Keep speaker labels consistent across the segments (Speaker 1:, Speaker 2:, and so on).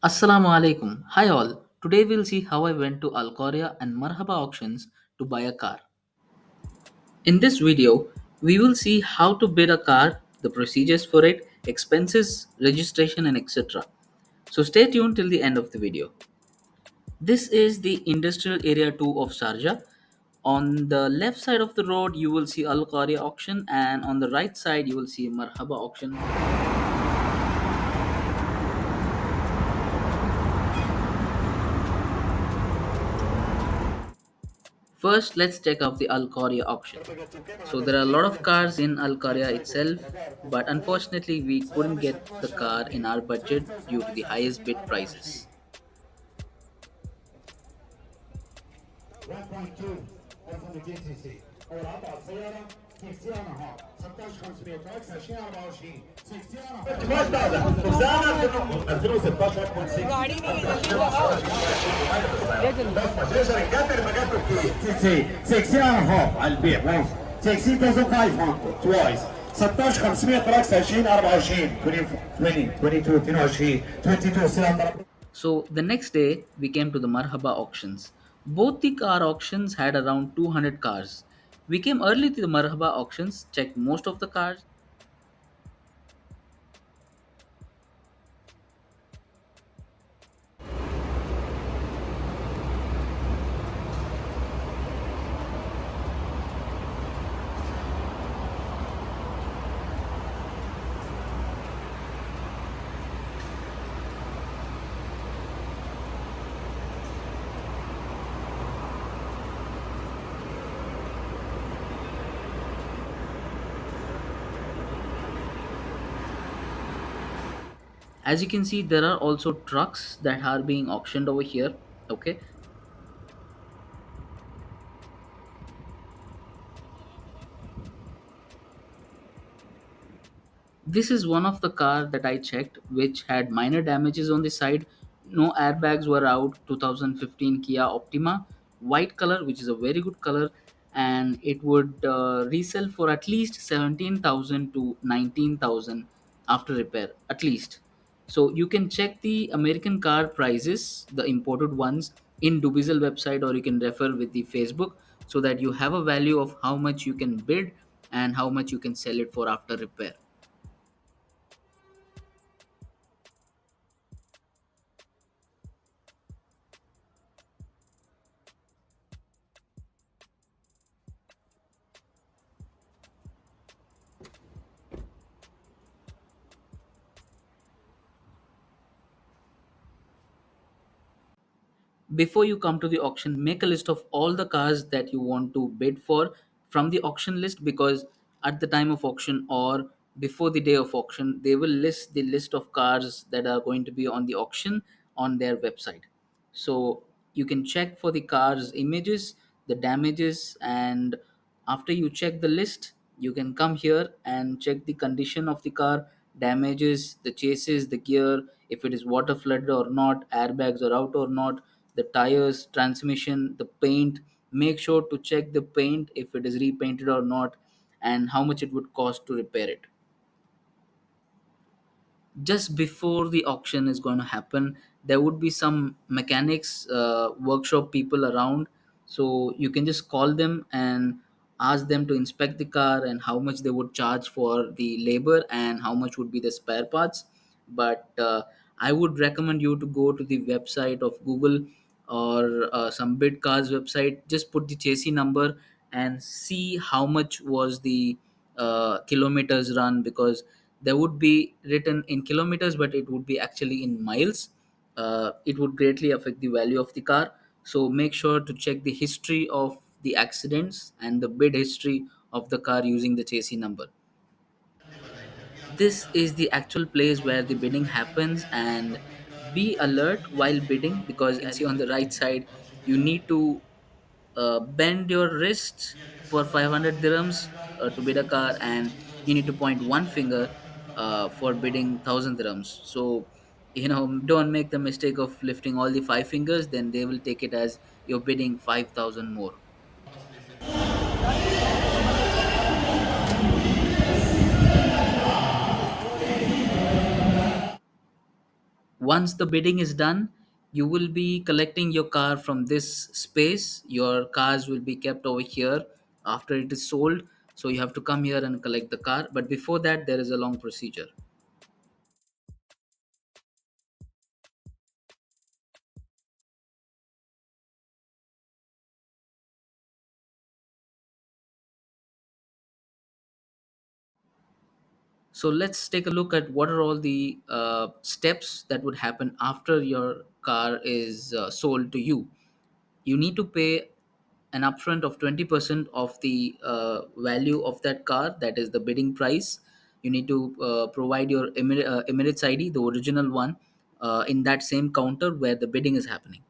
Speaker 1: Assalamu alaikum. Hi all. Today we'll see how I went to Alqarya and Marhaba auctions to buy a car. In this video, we will see how to bid a car, the procedures for it, expenses, registration and etc. So stay tuned till the end of the video. This is the industrial area 2 of Sharjah. On the left side of the road you will see Alqarya auction and on the right side you will see Marhaba auction. First, let's check out the Alqarya auction. So there are a lot of cars in Alqarya itself, but unfortunately we couldn't get the car in our budget due to the highest bid prices.
Speaker 2: 1.2 1200 سي اول عطى السياره 60 انها 16500 اكس 2024 60 انها مجدده وزانه 2016 60 انها على البيع 60,500 توايس 16500 اكس 2024 20 22 22 22
Speaker 1: So the next day we came to the Marhaba auctions. Both the car auctions had around 200 cars. We came early to the Marhaba auctions, checked most of the cars. As you can see, there are also trucks that are being auctioned over here. Okay, this is one of the car that I checked which had minor damages on the side. No airbags were out. 2015 Kia Optima, white color, which is a very good color, and it would resell for at least 17,000 to 19,000 after repair at least. So you can check the American car prices, the imported ones, in Dubizel website, or you can refer with the Facebook, so that you have a value of how much you can bid and how much you can sell it for after repair. Before you come to the auction, make a list of all the cars that you want to bid for from the auction list, because at the time of auction or before the day of auction they will list the list of cars that are going to be on the auction on their website. So you can check for the cars images, the damages, and after you check the list you can come here and check the condition of the car, damages, the chassis, the gear, if it is water flooded or not, airbags are out or not, the tires, transmission, the paint. Make sure to check the paint if it is repainted or not, and how much it would cost to repair it. Just before the auction is going to happen, there would be some mechanics workshop people around, so you can just call them and ask them to inspect the car and how much they would charge for the labor and how much would be the spare parts. But I would recommend you to go to the website of Google or some bid cars website, just put the chassis number and see how much was the kilometers run, because there would be written in kilometers but it would be actually in miles. It would greatly affect the value of the car. So make sure to check the history of the accidents and the bid history of the car using the chassis number. This is the actual place where the bidding happens, and be alert while bidding, because as you see on the right side you need to bend your wrists for 500 dirhams to bid a car, and you need to point one finger for bidding 1000 dirhams. So don't make the mistake of lifting all the five fingers, then they will take it as you're bidding 5000 more. Once the bidding is done, you will be collecting your car from this space. Your cars will be kept over here after it is sold. So you have to come here and collect the car, but before that there is a long procedure. So let's take a look at what are all the steps that would happen after your car is sold to you. You need to pay an upfront of 20% of the value of that car, that is the bidding price. You need to provide your Emirates ID, the original one, in that same counter where the bidding is happening.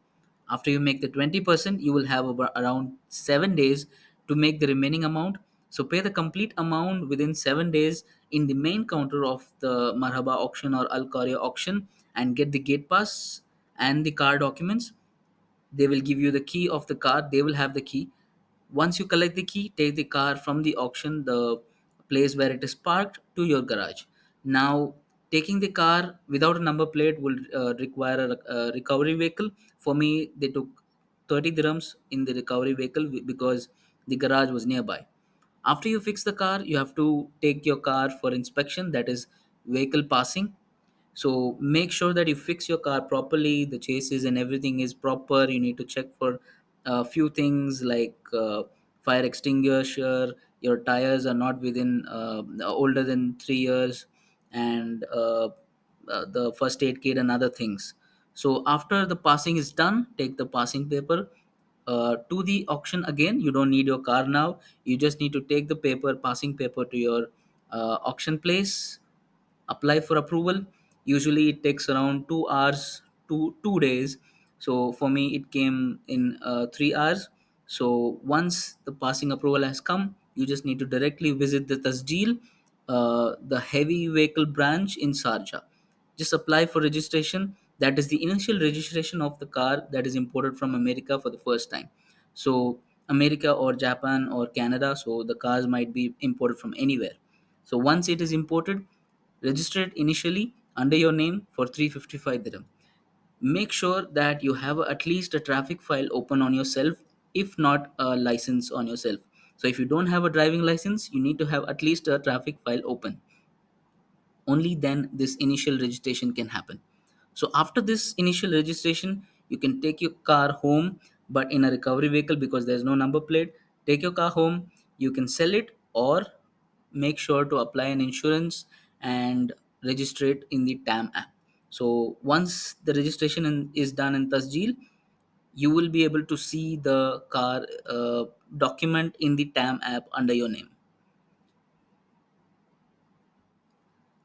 Speaker 1: After you make the 20%, you will have about around 7 days to make the remaining amount. So pay the complete amount within 7 days in the main counter of the Marhaba auction or Alqarya auction, and get the gate pass and the car documents. They will give you the key of the car. They will have the key. Once you collect the key, take the car from the auction, the place where it is parked, to your garage. Now, taking the car without a number plate will require a recovery vehicle. For me, they took 30 dirhams in the recovery vehicle because the garage was nearby. After you fix the car, you have to take your car for inspection, that is vehicle passing. So make sure that you fix your car properly, the chassis and everything is proper. You need to check for a few things like fire extinguisher, your tires are not within older than 3 years, and the first aid kit and other things. So after the passing is done, take the passing paper to the auction again. You don't need your car now. You just need to take the paper, passing paper, to your auction place, apply for approval. Usually it takes around 2 hours to 2 days. So for me it came in 3 hours. So once the passing approval has come, you just need to directly visit the Tasjeel, the heavy vehicle branch in Sharjah. Just apply for registration. That is the initial registration of the car that is imported from America for the first time. So America or Japan or Canada, so the cars might be imported from anywhere. So once it is imported, register it initially under your name for 355 dirham. Make sure that you have at least a traffic file open on yourself, if not a license on yourself. So if you don't have a driving license, you need to have at least a traffic file open. Only then this initial registration can happen. So after this initial registration, you can take your car home, but in a recovery vehicle because there's no number plate. Take your car home, you can sell it, or make sure to apply an insurance and register it in the TAM app. So once the registration is done in Tasjeel, you will be able to see the car document in the TAM app under your name.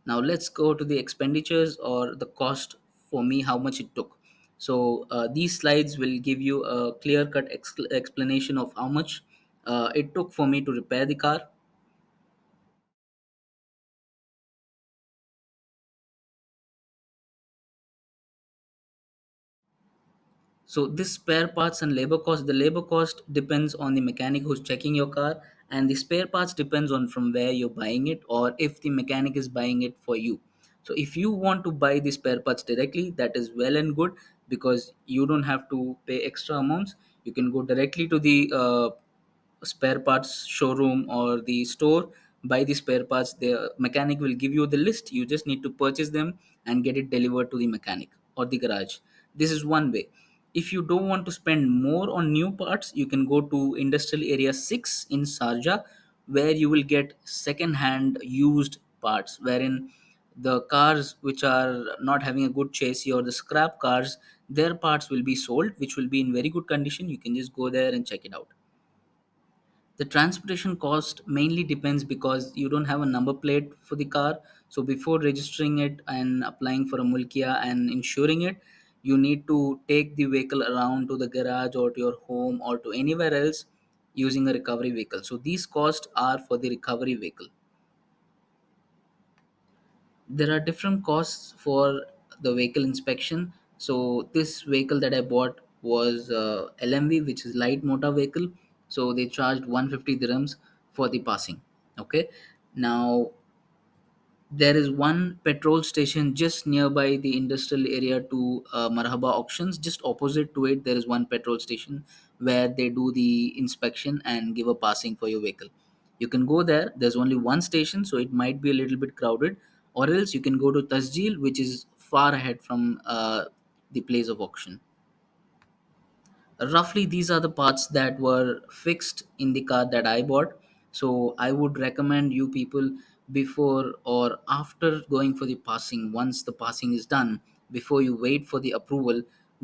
Speaker 1: Now let's go to the expenditures or the cost for me, how much it took. So these slides will give you a clear cut explanation of how much it took for me to repair the car. So this spare parts and labor cost, the labor cost depends on the mechanic who's checking your car, and the spare parts depends on from where you're buying it or if the mechanic is buying it for you. So if you want to buy the spare parts directly, that is well and good, because you don't have to pay extra amounts. You can go directly to the spare parts showroom or the store, buy the spare parts. The mechanic will give you the list. You just need to purchase them and get it delivered to the mechanic or the garage. This is one way. If you don't want to spend more on new parts, you can go to industrial area 6 in Sharjah, where you will get second hand used parts, wherein the cars which are not having a good chassis or the scrap cars, their parts will be sold, which will be in very good condition. You can just go there and check it out. The transportation cost mainly depends because you don't have a number plate for the car. So before registering it and applying for a mulkia and insuring it, you need to take the vehicle around to the garage or to your home or to anywhere else using a recovery vehicle. So these costs are for the recovery vehicle. There are different costs for the vehicle inspection. So this vehicle that I bought was LMV, which is light motor vehicle. So they charged 150 dirhams for the passing. Okay. Now There is one petrol station just nearby the industrial area to Marhaba Auctions. Just opposite to it, there is one petrol station where they do the inspection and give a passing for your vehicle. You can go there. There's only one station, so it might be a little bit crowded. Or else you can go to Tasjil, which is far ahead from the place of auction. Roughly these are the parts that were fixed in the car that I bought. So I would recommend you people, before or after going for the passing, once the passing is done, before you wait for the approval,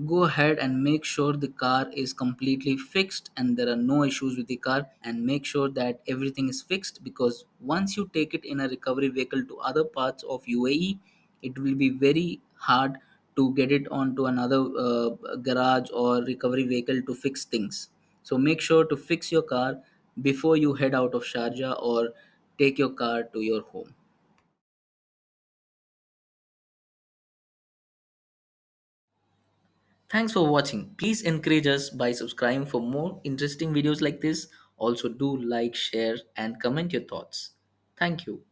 Speaker 1: go ahead and make sure the car is completely fixed and there are no issues with the car, and make sure that everything is fixed, because once you take it in a recovery vehicle to other parts of UAE, it will be very hard to get it onto another garage or recovery vehicle to fix things. So make sure to fix your car before you head out of Sharjah or take your car to your home. Thanks for watching. Please encourage us by subscribing for more interesting videos like this. Also, do like, share, and comment your thoughts. Thank you.